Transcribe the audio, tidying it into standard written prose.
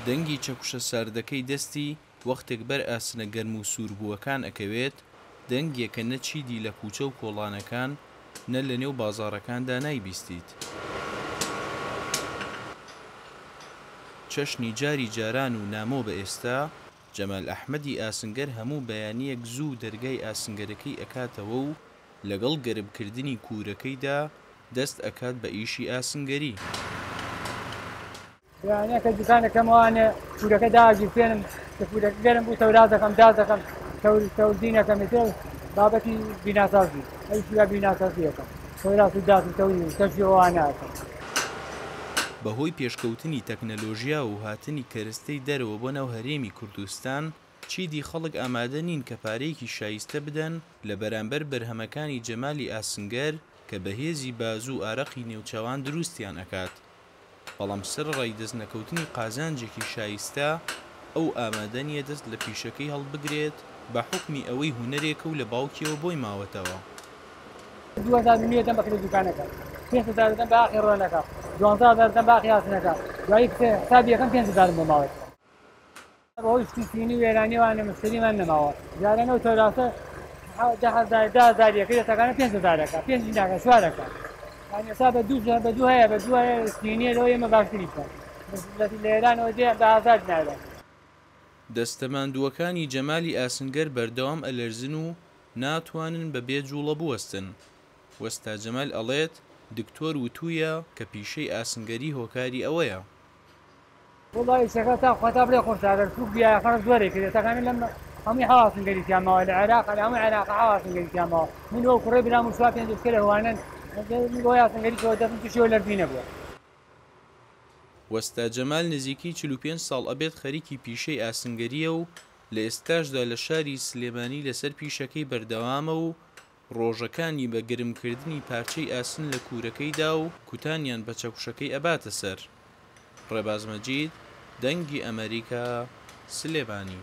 دەنگی چەکوشە ساردەکەی دەستی وەختێک بەر ئاسنە گەرم و سووربووەکان ئەکەوێت، دەنگێکە نە چیدی لە کووچە و کۆڵانەکان نە لە نێو بازاڕەکاندا نایبیستیت. چەشنی جاری جاران و نامۆ بە ئێستا، جەمال ئەحمەدی ئاسنگەر هەموو بەیانیەک زوو دەرگای ئاسنگەرەکەی ئەکاتەوە و لەگەڵ گەرمکردنی کوورەکەیدا دەست ئەکات بە ئیشی ئاسنگەری. یانەکە دوکانەکەم وانە کوورەکە داژی پێنم کە کوورەکە گەرم بوو تەوراز دەکەم داز دەکەم تەوردینەکەمێتێ بابەتی بیناسازی ئەیشیا بیناسازیەکەم تەوراز و داز و تەوری کەشیەوانەکەم. بەهۆی پێشکەوتنی تەکنەلۆژیا و هاتنی کەرەستەی دەرەوە بۆ ناو هەرێمی کوردستان، چیدی خەڵک ئامادە نین کە پارەیەکی شایستە بدەن لە بەرامبەر بەرهەمەکانی جەمالی ئاسنگەر کە بەهێزی باز و ئارەقی نێوچەوان دروستیان ئەکات. بەڵام سەر ڕای دەست نەکەوتنی قازانجێکی شایستە، ئەو ئامادە نیە دەست لە پیشەکەی هەڵبگرێت بە حوکمی ئەوەی هونەرێکە و لە باوکیەوە بۆی ماوەتەوە. 2000 دەم بەکرێت دوکانەکە 500 دەم بە ئاخی ڕۆنەکە 12 دەم بە ئاخی ئاسنەکە دوایی حسابی یەکەم 500 بۆ ماوەتەوە. بەهۆی شتیسینی و وێرانیوانە مشتریمان نەماوە جارانەوە تۆراسە 10,000 یەکەی دەتەکانە 500 5 ناکە 4 يعني حساب بدو هي سنينية لو يما باشتري بس ليران ودي بعزاد نادا. دەستەماندووەکانی جەمالی ئاسنگەر بەردەوام ئەلەرزن و ناتوانن بەبێ جوڵە بوەستن. وەستا جەمال ئەڵێت دکتۆر وتوویە کە پیشەی ئاسنگەری هۆکاری ئەوەیە. والله شكلها خطا بلا خرج هذا السوق بيا خرج دوري كذا تكامل لما هم يحاصن قريب يا ما العراق هم عراق حاصن قريب يا ما من هو قريب لا مشوات عند كله هو أنا میگویاسن گری که دفعه توشی ولر دینه بود. وەستا جەمال نزیکی 45 ساڵ ئەبێت خەریکی پیشەی ئاسنگەریە و لە ئێستاشدا لە شاری سلێمانی لەسەر پیشەکەی بەردەوامە و ڕۆژەکانی بە گرمکردنی پارچەی ئاسن لە کوورەکەیدا و کوتانیان بە چەکوشەکەی ئەباتە سەر. ڕێباز مەجید، دەنگی ئەمریکا، سلێمانی.